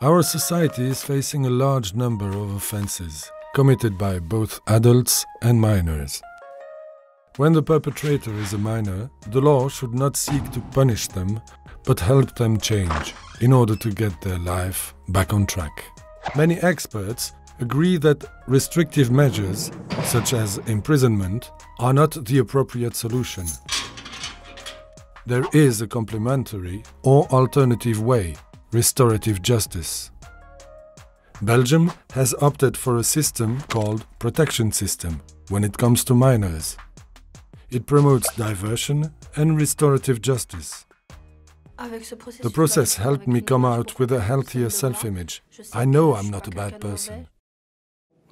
Our society is facing a large number of offenses committed by both adults and minors. When the perpetrator is a minor, the law should not seek to punish them, but help them change in order to get their life back on track. Many experts agree that restrictive measures, such as imprisonment, are not the appropriate solution. There is a complementary or alternative way: restorative justice. Belgium has opted for a system called protection system when it comes to minors. It promotes diversion and restorative justice. The process helped me come out with a healthier self-image. I know I'm not a bad person.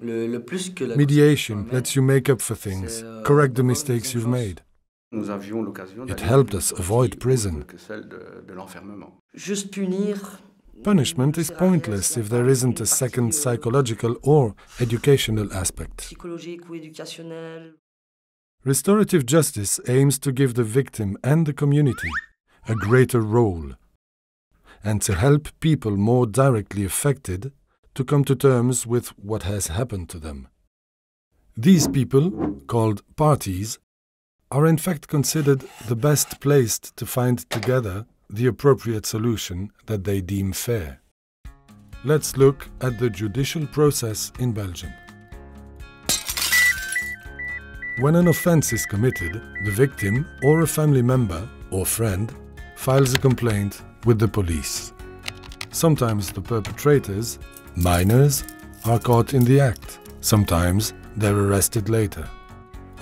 Mediation lets you make up for things, correct the mistakes you've made. It helped us avoid prison. Punishment is pointless if there isn't a second psychological or educational aspect. Restorative justice aims to give the victim and the community a greater role, and to help people more directly affected to come to terms with what has happened to them. These people, called parties, are in fact considered the best placed to find together the appropriate solution that they deem fair. Let's look at the judicial process in Belgium. When an offense is committed, the victim or a family member or friend files a complaint with the police. Sometimes the perpetrators, minors, are caught in the act. Sometimes they're arrested later.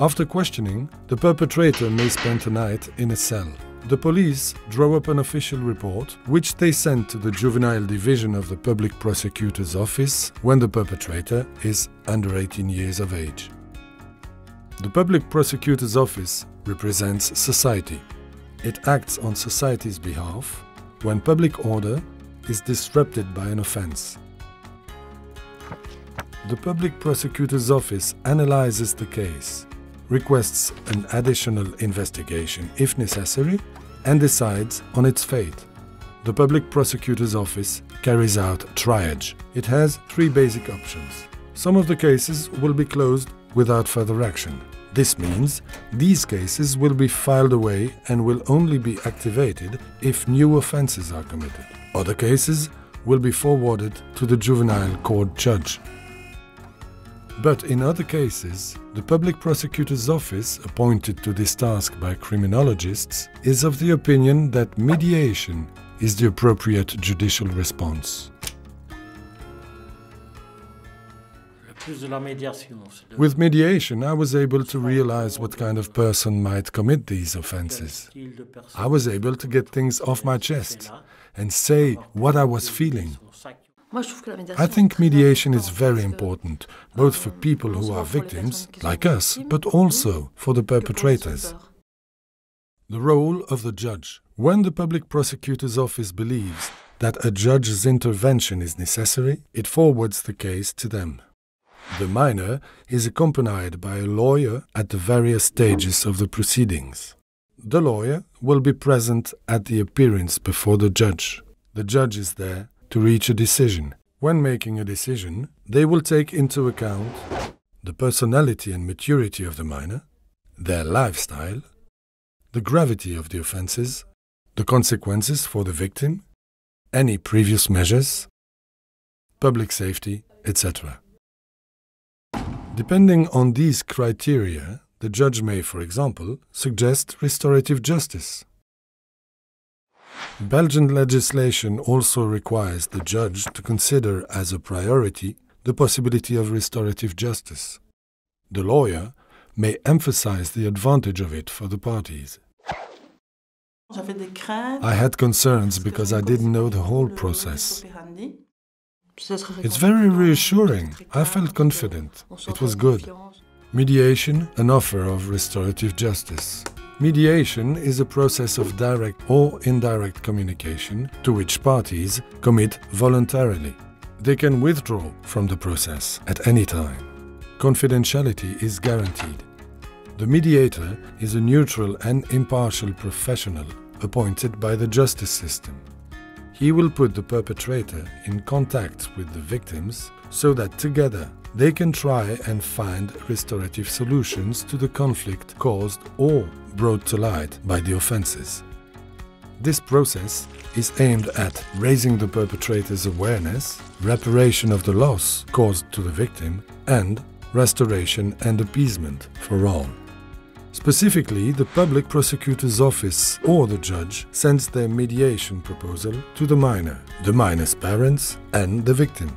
After questioning, the perpetrator may spend a night in a cell. The police draw up an official report, which they send to the juvenile division of the public prosecutor's office when the perpetrator is under 18 years of age. The public prosecutor's office represents society. It acts on society's behalf when public order is disrupted by an offense. The public prosecutor's office analyzes the case, requests an additional investigation if necessary, and decides on its fate. The public prosecutor's office carries out triage. It has three basic options. Some of the cases will be closed without further action. This means these cases will be filed away and will only be activated if new offenses are committed. Other cases will be forwarded to the juvenile court judge. But in other cases, the public prosecutor's office, appointed to this task by criminologists, is of the opinion that mediation is the appropriate judicial response. With mediation, I was able to realize what kind of person might commit these offenses. I was able to get things off my chest and say what I was feeling. I think mediation is very important, both for people who are victims, like us, but also for the perpetrators. The role of the judge. When the public prosecutor's office believes that a judge's intervention is necessary, it forwards the case to them. The minor is accompanied by a lawyer at the various stages of the proceedings. The lawyer will be present at the appearance before the judge. The judge is there to reach a decision. When making a decision, they will take into account the personality and maturity of the minor, their lifestyle, the gravity of the offenses, the consequences for the victim, any previous measures, public safety, etc. Depending on these criteria, the judge may, for example, suggest restorative justice. Belgian legislation also requires the judge to consider as a priority the possibility of restorative justice. The lawyer may emphasize the advantage of it for the parties. I had concerns because I didn't know the whole process. It's very reassuring. I felt confident. It was good. Mediation, an offer of restorative justice. Mediation is a process of direct or indirect communication to which parties commit voluntarily. They can withdraw from the process at any time. Confidentiality is guaranteed. The mediator is a neutral and impartial professional appointed by the justice system. He will put the perpetrator in contact with the victims so that together they can try and find restorative solutions to the conflict caused or brought to light by the offenses. This process is aimed at raising the perpetrator's awareness, reparation of the loss caused to the victim, and restoration and appeasement for all. Specifically, the public prosecutor's office or the judge sends their mediation proposal to the minor, the minor's parents, and the victim.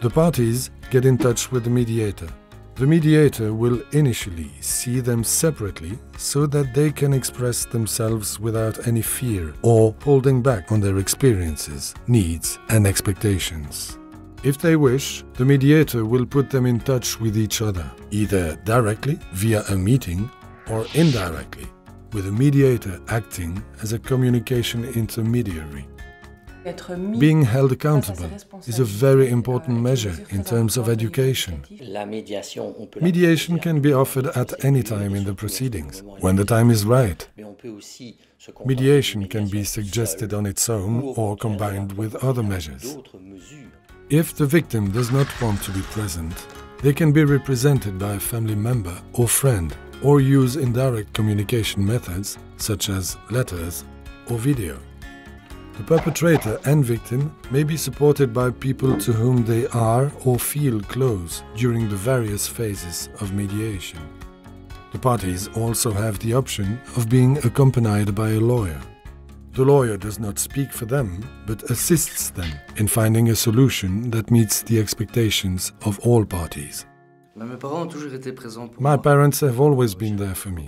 The parties get in touch with the mediator. The mediator will initially see them separately so that they can express themselves without any fear or holding back on their experiences, needs, and expectations. If they wish, the mediator will put them in touch with each other, either directly via a meeting or indirectly, with a mediator acting as a communication intermediary. Being held accountable is a very important measure in terms of education. Mediation can be offered at any time in the proceedings, when the time is right. Mediation can be suggested on its own or combined with other measures. If the victim does not want to be present, they can be represented by a family member or friend, or use indirect communication methods such as letters or video. The perpetrator and victim may be supported by people to whom they are or feel close during the various phases of mediation. The parties also have the option of being accompanied by a lawyer. The lawyer does not speak for them, but assists them in finding a solution that meets the expectations of all parties. My parents have always been there for me,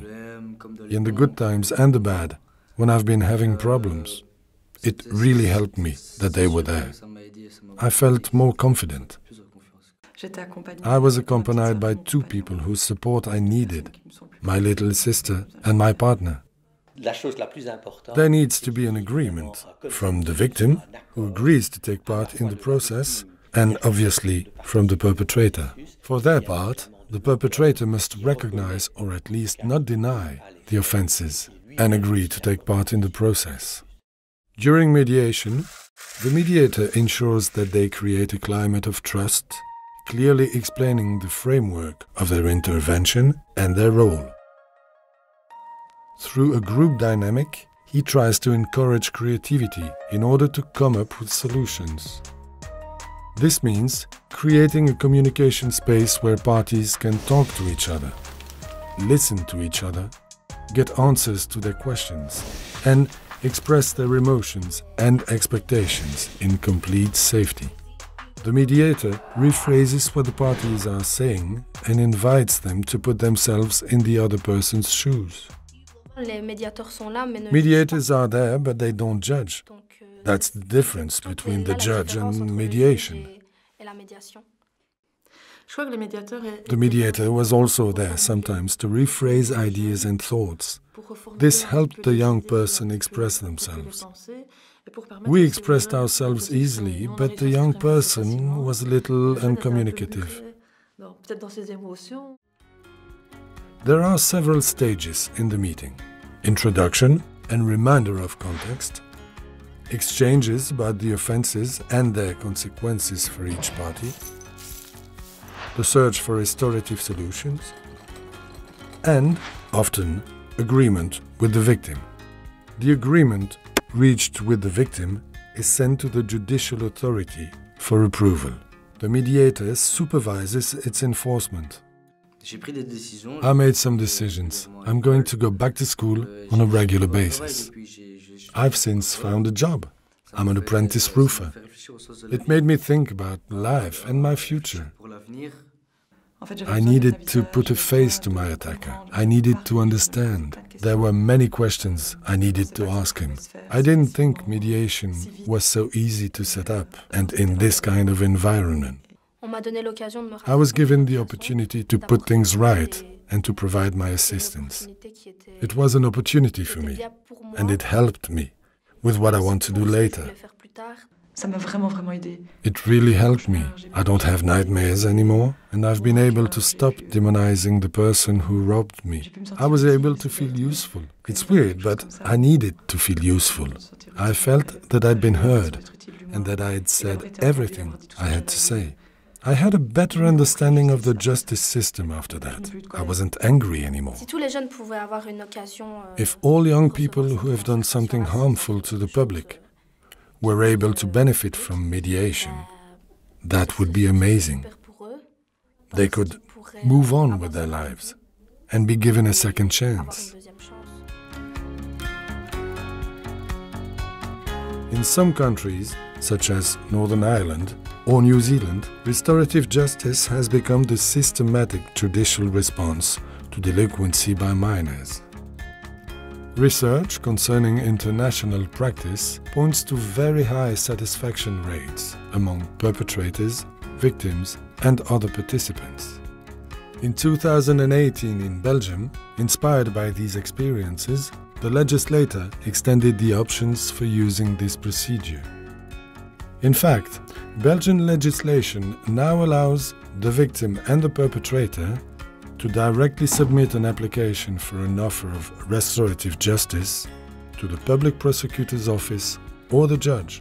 in the good times and the bad, when I've been having problems. It really helped me that they were there. I felt more confident. I was accompanied by two people whose support I needed, my little sister and my partner. There needs to be an agreement from the victim, who agrees to take part in the process, and obviously from the perpetrator. For their part, the perpetrator must recognize or at least not deny the offenses and agree to take part in the process. During mediation, the mediator ensures that they create a climate of trust, clearly explaining the framework of their intervention and their role. Through a group dynamic, he tries to encourage creativity in order to come up with solutions. This means creating a communication space where parties can talk to each other, listen to each other, get answers to their questions, and express their emotions and expectations in complete safety. The mediator rephrases what the parties are saying and invites them to put themselves in the other person's shoes. Mediators are there, but they don't judge. That's the difference between the judge and mediation. The mediator was also there sometimes to rephrase ideas and thoughts. This helped the young person express themselves. We expressed ourselves easily, but the young person was a little uncommunicative. There are several stages in the meeting: introduction and reminder of context, exchanges about the offenses and their consequences for each party, the search for restorative solutions, and, often, agreement with the victim. The agreement reached with the victim is sent to the judicial authority for approval. The mediator supervises its enforcement. I made some decisions. I'm going to go back to school on a regular basis. I've since found a job. I'm an apprentice roofer. It made me think about life and my future. I needed to put a face to my attacker. I needed to understand. There were many questions I needed to ask him. I didn't think mediation was so easy to set up and in this kind of environment. I was given the opportunity to put things right and to provide my assistance. It was an opportunity for me, and it helped me with what I want to do later. Ça m'a vraiment aidé. It really helped me. I don't have nightmares anymore, and I've been able to stop demonizing the person who robbed me. I was able to feel useful. It's weird, but I needed to feel useful. I felt that I'd been heard, and that I had said everything I had to say. I had a better understanding of the justice system after that. I wasn't angry anymore. If all young people who have done something harmful to the public were able to benefit from mediation, that would be amazing. They could move on with their lives and be given a second chance. In some countries, such as Northern Ireland or New Zealand, restorative justice has become the systematic judicial response to delinquency by minors. Research concerning international practice points to very high satisfaction rates among perpetrators, victims, and other participants. In 2018 in Belgium, inspired by these experiences, the legislator extended the options for using this procedure. In fact, Belgian legislation now allows the victim and the perpetrator to directly submit an application for an offer of restorative justice to the public prosecutor's office or the judge.